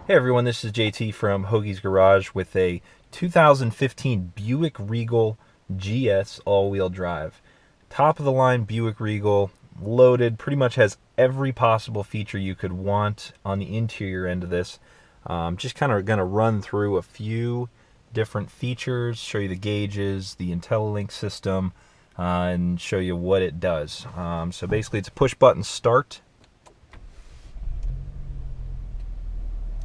Hey everyone, this is JT from Hoagie's Garage with a 2015 Buick Regal GS all-wheel drive. Top of the line Buick Regal, loaded, pretty much has every possible feature you could want on the interior end of this. Just kind of going to run through a few different features, show you the gauges, the IntelliLink system, and show you what it does. So basically it's a push button start.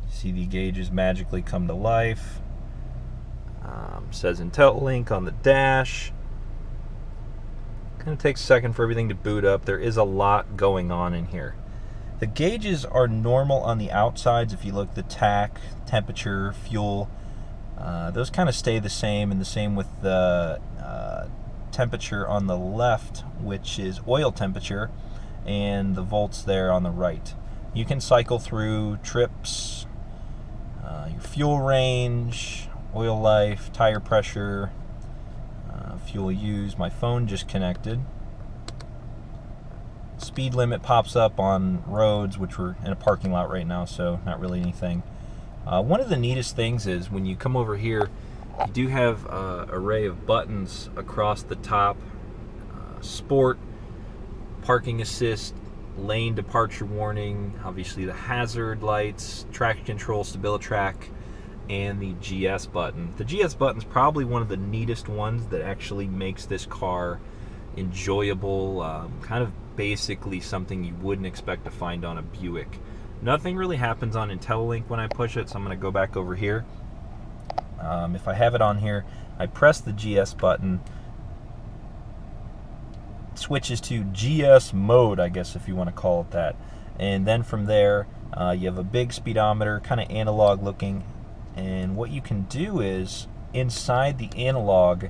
See the gauges magically come to life. Says IntelliLink on the dash. Kind of takes a second for everything to boot up. There is a lot going on in here. The gauges are normal on the outsides. If you look, the tach, temperature, fuel, those kind of stay the same, and the same with the temperature on the left, which is oil temperature, and the volts there on the right. You can cycle through trips, your fuel range, oil life, tire pressure, fuel used. My phone just connected. Speed limit pops up on roads, which we're in a parking lot right now, so not really anything. One of the neatest things is when you come over here, you do have an array of buttons across the top. Sport, parking assist, lane departure warning, obviously the hazard lights, traction control, StabiliTrak, and the GS button. The GS button is probably one of the neatest ones that actually makes this car enjoyable, kind of basically something you wouldn't expect to find on a Buick. Nothing really happens on IntelliLink when I push it, so I'm going to go back over here. If I have it on here, I press the GS button, switches to GS mode, I guess if you want to call it that, and then from there you have a big speedometer, kind of analog looking, and what you can do is inside the analog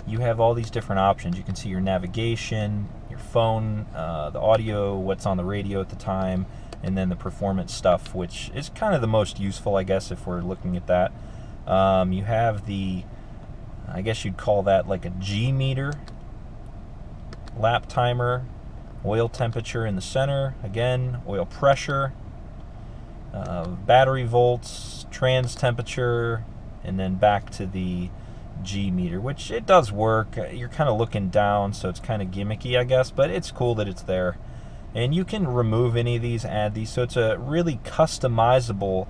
you have all these different options. You can see your navigation, your phone, the audio, what's on the radio at the time, and then the performance stuff, which is kind of the most useful, I guess, if we're looking at that. You have the, I guess you'd call that like a G meter, lap timer, oil temperature in the center, again, oil pressure, battery volts, trans temperature, and then back to the G meter, which it does work. You're kind of looking down, so it's kind of gimmicky, I guess, but it's cool that it's there. And you can remove any of these, add these, so it's a really customizable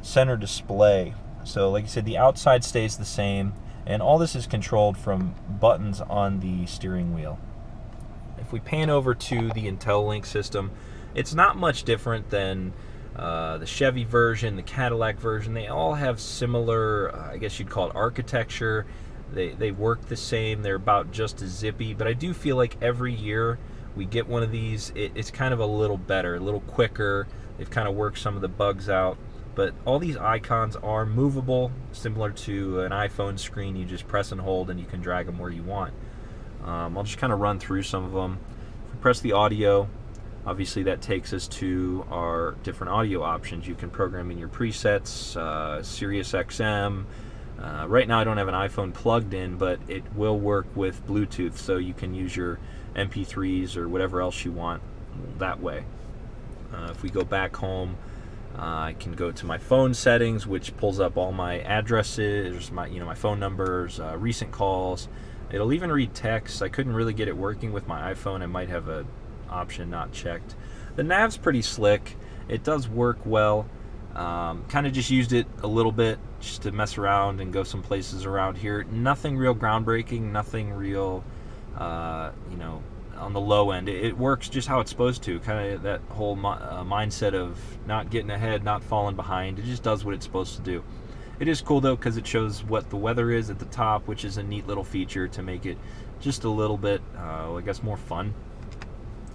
center display. So like I said, the outside stays the same, and all this is controlled from buttons on the steering wheel. If we pan over to the IntelliLink system, it's not much different than the Chevy version, the Cadillac version. They all have similar, I guess you'd call it architecture. They work the same. They're about just as zippy, but I do feel like every year we get one of these, it's kind of a little better, a little quicker. They've kind of worked some of the bugs out, but all these icons are movable, similar to an iPhone screen. You just press and hold and you can drag them where you want. I'll just kind of run through some of them. If we press the audio, obviously that takes us to our different audio options. You can program in your presets, Sirius XM. Right now I don't have an iPhone plugged in, but it will work with Bluetooth, so you can use your MP3s or whatever else you want that way. If we go back home, I can go to my phone settings, which pulls up all my addresses, my phone numbers, recent calls. It'll even read text. I couldn't really get it working with my iPhone. I might have an option not checked. The nav's pretty slick. It does work well. Kind of just used it a little bit just to mess around and go some places around here. Nothing real groundbreaking, nothing real, on the low end. It works just how it's supposed to. Kind of that whole mindset of not getting ahead, not falling behind. It just does what it's supposed to do. It is cool though, because it shows what the weather is at the top, which is a neat little feature to make it just a little bit, I guess, more fun.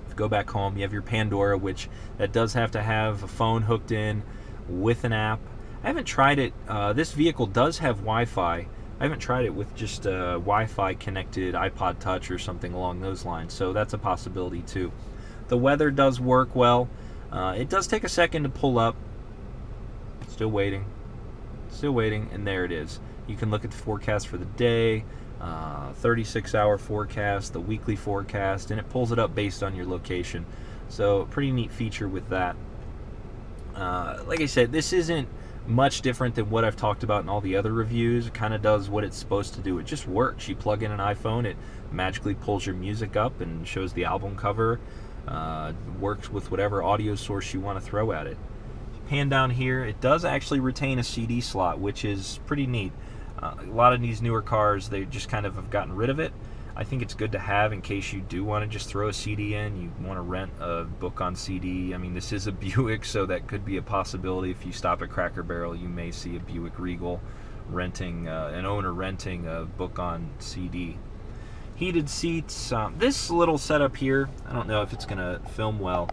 If you go back home, you have your Pandora, which that does have to have a phone hooked in with an app. I haven't tried it. This vehicle does have Wi-Fi. I haven't tried it with just a Wi-Fi connected iPod Touch or something along those lines, so that's a possibility too. The weather does work well. It does take a second to pull up. Still waiting, and there it is. You can look at the forecast for the day, 36-hour forecast, the weekly forecast, and it pulls it up based on your location. So pretty neat feature with that. Like I said, this isn't much different than what I've talked about in all the other reviews. It kind of does what it's supposed to do. It just works. You plug in an iPhone, it magically pulls your music up and shows the album cover. Works with whatever audio source you want to throw at it. Pan down here, it does actually retain a CD slot, which is pretty neat. A lot of these newer cars, they just kind of have gotten rid of it. I think it's good to have in case you do want to just throw a CD in, you want to rent a book on CD. I mean, this is a Buick, so that could be a possibility. If you stop at Cracker Barrel, you may see a Buick Regal renting, an owner renting a book on CD. Heated seats. This little setup here, I don't know if it's going to film well.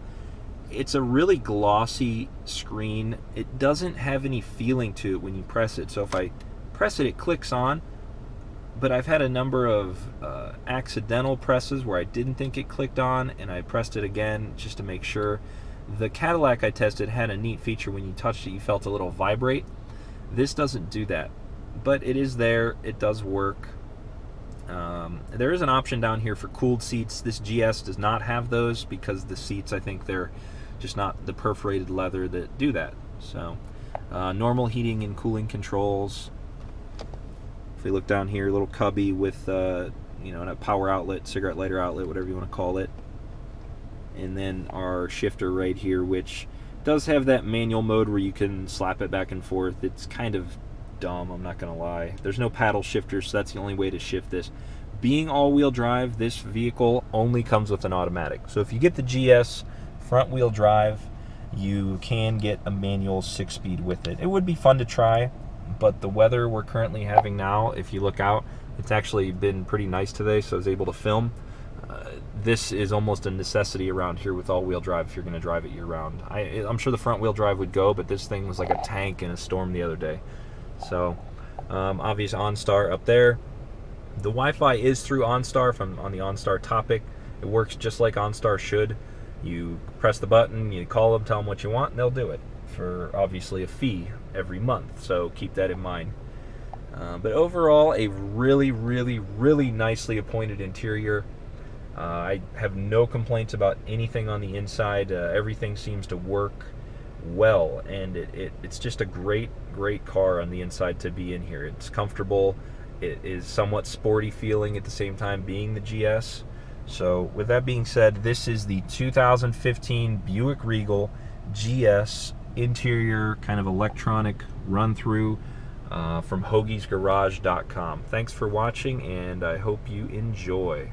It's a really glossy screen. It doesn't have any feeling to it when you press it. So if I press it, it clicks on. But I've had a number of accidental presses where I didn't think it clicked on, and I pressed it again just to make sure. The Cadillac I tested had a neat feature. When you touched it, you felt a little vibrate. This doesn't do that, but it is there. It does work. There is an option down here for cooled seats. This GS does not have those because the seats, I think they're just not the perforated leather that do that. So normal heating and cooling controls. If we look down here, a little cubby with you know, a power outlet, cigarette lighter outlet, whatever you want to call it. And then our shifter right here, which does have that manual mode where you can slap it back and forth. It's kind of dumb, I'm not gonna lie. There's no paddle shifter, so that's the only way to shift this. Being all-wheel drive, this vehicle only comes with an automatic. So if you get the GS front-wheel drive, you can get a manual 6-speed with it. It would be fun to try, but the weather we're currently having now, if you look out, it's actually been pretty nice today, so I was able to film. This is almost a necessity around here with all-wheel drive if you're going to drive it year-round. I'm sure the front-wheel drive would go, but this thing was like a tank in a storm the other day. So, obvious OnStar up there. The Wi-Fi is through OnStar. If I'm on the OnStar topic, it works just like OnStar should. You press the button, you call them, tell them what you want, and they'll do it for obviously a fee every month. So keep that in mind. But overall, a really, really, really nicely appointed interior. I have no complaints about anything on the inside. Everything seems to work well, and it's just a great car on the inside to be in here. It's comfortable. It is somewhat sporty feeling at the same time being the GS. So with that being said, this is the 2015 Buick Regal GS interior kind of electronic run through from hoagiesgarage.com. Thanks for watching, and I hope you enjoy.